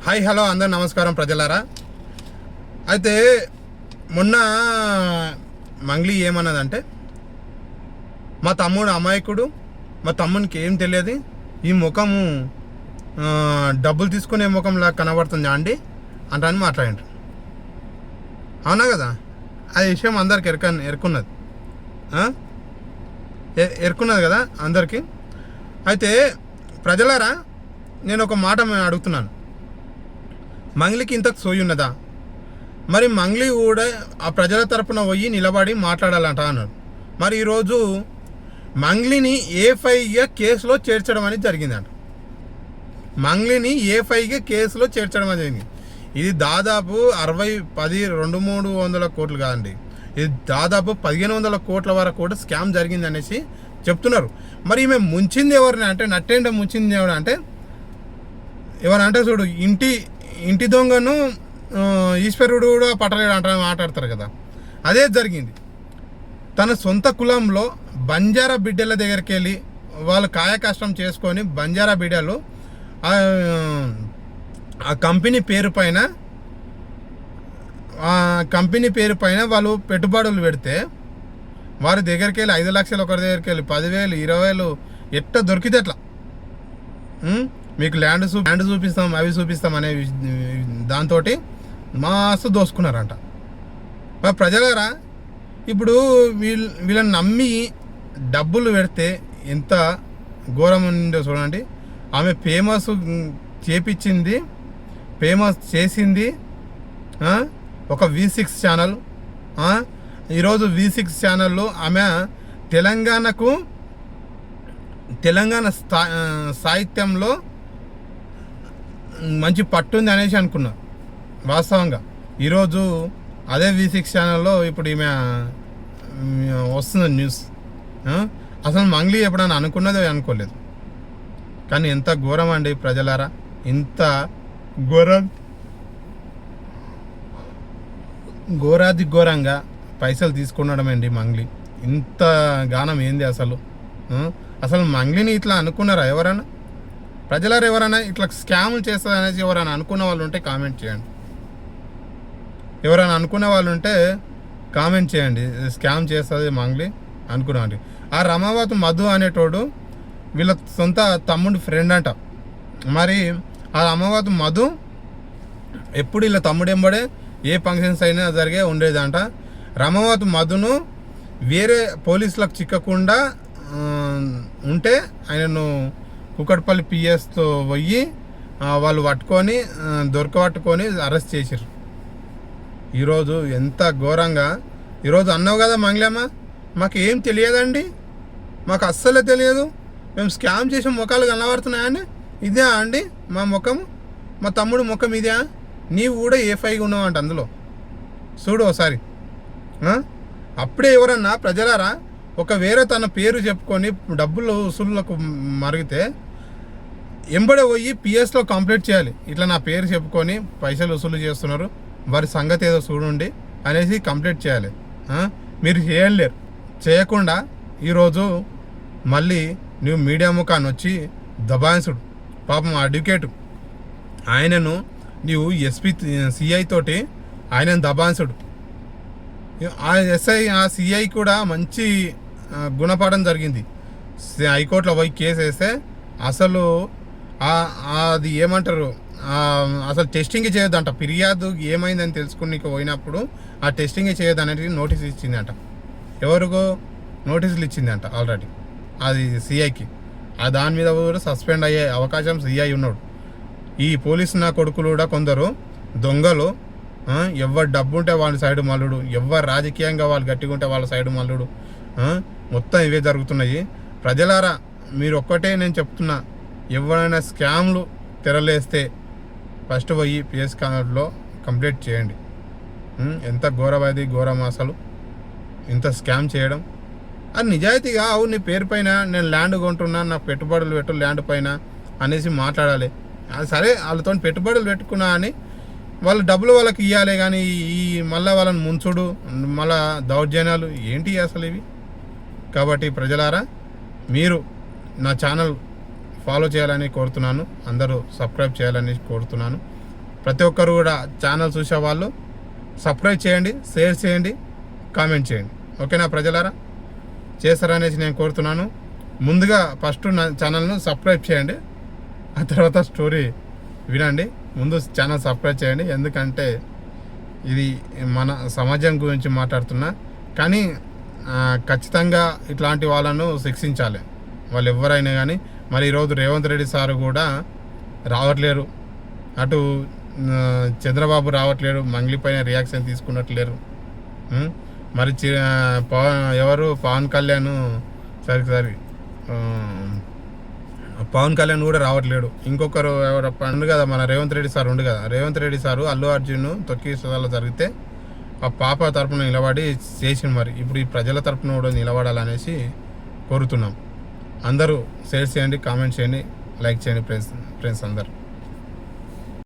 Hi hello అందరు నమస్కారం ప్రజలారా. అయితే మొన్న మంగ్లీ ఏమన్నదంటే, మా తమ్ముడు అమాయకుడు, మా తమ్మునికి ఏం తెలియదు, ఈ ముఖము డబ్బులు తీసుకునే ముఖంలా కనబడుతుంది అండి అంటని మాట్లాడిండ్రు. అవునా కదా? ఆ విషయం అందరికి ఎరుకున్నది కదా అందరికీ. అయితే ప్రజలారా, నేను ఒక మాట అడుగుతున్నాను, మంగ్లీకి ఇంత సోయి ఉన్నదా? మరి మంగ్లీ కూడా ఆ ప్రజల తరపున పోయి నిలబడి మాట్లాడాలంట అన్నాడు. మరి ఈరోజు మంగ్లీని A5గా కేసులో చేర్చడం అనేది జరిగిందంట. మంగ్లీని A5గా కేసులో చేర్చడం అనేది జరిగింది. ఇది దాదాపు 200-300 కోట్లు కాదండి, ఇది దాదాపు 1500 కోట్ల వరకు కూడా స్కామ్ జరిగింది అనేసి చెప్తున్నారు. మరి ఈమె ముంచింది ఎవరిని అంటే, నట్టేంట ముంచింది ఎవరు అంటే, ఎవరంటే చూడు, ఇంటి దొంగను ఈశ్వరుడు కూడా పట్టలేడు అంట మాట్లాడతారు కదా, అదే జరిగింది. తన సొంత కులంలో బంజారా బిడ్డల దగ్గరికి వెళ్ళి వాళ్ళు కాయ కష్టం చేసుకొని, బంజారా బిడ్డలు ఆ కంపెనీ పేరు పైన వాళ్ళు పెట్టుబడులు పెడితే, వారి దగ్గరికి వెళ్ళి 5 లక్షలు, ఒకరి దగ్గరికి వెళ్ళి 10,000, 20,000 ఎట్లా దొరికితే అట్లా మీకు ల్యాండ్ చూపిస్తాం, అవి చూపిస్తాం అనే దాంతో మస్తు దోసుకున్నారంట. ప్రజలారా, ఇప్పుడు వీళ్ళని నమ్మి డబ్బులు పెడితే ఎంత ఘోరం ఉందో చూడండి. ఆమె ఫేమస్ చేసింది ఒక V6 ఛానల్. ఈరోజు V6 ఛానల్లో ఆమె తెలంగాణ సాహిత్యంలో మంచి పట్టుంది అనేసి అనుకున్నా. వాస్తవంగా ఈరోజు అదే V6 ఛానల్లో ఇప్పుడు ఈమె వస్తుంది న్యూస్. అసలు మంగ్లీ ఎప్పుడైనా అనుకున్నదో అనుకోలేదు. కానీ ఎంత ఘోరం అండి ప్రజలారా, ఇంత ఘోరంగా పైసలు తీసుకున్నాడం అండి మంగ్లీ. ఇంత గానం ఏంది అసలు? అసలు మంగ్లీని ఇట్లా అనుకున్నారా ఎవరైనా? ప్రజలారా, ఎవరైనా ఇట్లా స్కాములు చేస్తుంది అనేసి ఎవరైనా అనుకున్న వాళ్ళు ఉంటే కామెంట్ చేయండి. ఎవరైనా అనుకునే వాళ్ళు ఉంటే కామెంట్ చేయండి, స్కామ్ చేస్తుంది మంగ్లీ అనుకున్నాండి. ఆ రమావత్ మధు అనేటోడు వీళ్ళ సొంత తమ్ముడి ఫ్రెండ్ అంట. మరి ఆ రమావత్ మధు ఎప్పుడు వీళ్ళ తమ్ముడు ఎంబడే ఏ ఫంక్షన్స్ అయినా జరిగే ఉండేదంట. రమావత్ మధును వేరే పోలీసులకు చిక్కకుండా ఉంటే ఆయనను కుకట్పల్లి PS పోయి వాళ్ళు దొరకబట్టుకొని అరెస్ట్ చేశారు. ఈరోజు ఎంత ఘోరంగా, ఈరోజు అన్నావు కదా మంగ్లమ్మ, మాకు ఏం తెలియదండి, మాకు అస్సలే తెలియదు, మేము స్కామ్ చేసే ముఖాలు కనబడుతున్నాయండి, ఇదే అండి మా ముఖం, మా తమ్ముడు ముఖం ఇదే, నీవు కూడా A5గా ఉన్నావంట అందులో చూడు ఒకసారి. అప్పుడే ఎవరన్నా ప్రజలారా, ఒక వేరే తన పేరు చెప్పుకొని డబ్బులు వసూళ్ళకు మరిగితే ఎంబడే పోయి PS కంప్లైంట్ చేయాలి, ఇట్లా నా పేరు చెప్పుకొని పైసలు వసూలు చేస్తున్నారు, వారి సంగతి ఏదో చూడండి అనేసి కంప్లైంట్ చేయాలి. మీరు చేయకుండా ఈరోజు మళ్ళీ నువ్వు మీడియా ముఖాన్ని వచ్చి దబాయించుడు. పాపం అడ్వకేటు ఆయనను నీవు CI తోటి ఆయనను దబాయించుడు. ఆ CI కూడా మంచి గుణపాఠం జరిగింది. హైకోర్టులో పోయి కేసు వేస్తే అసలు అది ఏమంటారు, అసలు టెస్టింగ్ చేయొద్దంట. ఫిర్యాదు ఏమైందని తెలుసుకుని పోయినప్పుడు ఆ టెస్టింగ్ చేయొద్దు అనేది నోటీస్ ఇచ్చిందంట. ఎవరికో నోటీసులు ఇచ్చిందంట ఆల్రెడీ అది CIకి. దాని మీద కూడా సస్పెండ్ అయ్యే అవకాశం CI ఉన్నాడు. ఈ పోలీసు నా కొడుకులు కూడా కొందరు దొంగలు, ఎవరు డబ్బు ఉంటే వాళ్ళ సైడు మల్లుడు, ఎవరు రాజకీయంగా వాళ్ళు గట్టిగా ఉంటే వాళ్ళ సైడు మల్లుడు, మొత్తం ఇవే జరుగుతున్నాయి. ప్రజలారా, మీరు ఒక్కటే నేను చెప్తున్నా, ఎవరైనా స్కామ్లు తెరలేస్తే ఫస్ట్ పోయి PS కంప్లీట్ చేయండి. ఎంత ఘోరం అసలు, ఇంత స్కామ్ చేయడం. అది నిజాయితీగా అవు నీ పేరు పైన నేను ల్యాండ్ కొంటున్నాను, నాకు పెట్టుబడులు పెట్టు ల్యాండ్ పైన అనేసి మాట్లాడాలి. అది సరే, వాళ్ళతో పెట్టుబడులు పెట్టుకున్నా అని వాళ్ళ డబ్బులు వాళ్ళకి ఇవ్వాలి, కానీ మళ్ళీ వాళ్ళని ముంచుడు, మళ్ళా దౌర్జన్యాలు ఏంటి అసలు ఇవి? కాబట్టి ప్రజలారా, మీరు నా ఛానల్ ఫాలో చేయాలని కోరుతున్నాను, అందరూ సబ్స్క్రైబ్ చేయాలని కోరుతున్నాను. ప్రతి ఒక్కరు కూడా ఛానల్ చూసే వాళ్ళు సబ్స్క్రైబ్ చేయండి, షేర్ చేయండి, కామెంట్ చేయండి. ఓకేనా ప్రజలారా? చేస్తారనేసి నేను కోరుతున్నాను. ముందుగా ఫస్ట్ నా ఛానల్ను సబ్స్క్రైబ్ చేయండి, ఆ తర్వాత స్టోరీ వినండి. ముందు ఛానల్ సబ్స్క్రైబ్ చేయండి, ఎందుకంటే ఇది మన సమాజం గురించి మాట్లాడుతున్నా. కానీ ఖచ్చితంగా ఇట్లాంటి వాళ్ళను శిక్షించాలి, వాళ్ళు ఎవరైనా కానీ. మరి ఈరోజు రేవంత్ రెడ్డి సార్ కూడా రావట్లేరు, అటు చంద్రబాబు రావట్లేరు, మంగ్లీ పైన రియాక్షన్ తీసుకున్నట్లేరు. మరి పవన్ కళ్యాణ్ పవన్ కళ్యాణ్ కూడా రావట్లేడు. ఇంకొకరు ఎవరు ఉండు కదా, మన రేవంత్ రెడ్డి సార్ ఉండు కదా. రేవంత్ రెడ్డి సారు అల్లు అర్జున్ తొక్కిసలాలు జరిగితే ఆ పాప తరపున నిలబడి చేసిండు. మరి ఇప్పుడు ఈ ప్రజల తరపున కూడా నిలబడాలనేసి కోరుతున్నాం. అందరూ షేర్ చేయండి, కామెంట్ చేయండి, లైక్ చేయండి ఫ్రెండ్స్ అందరు.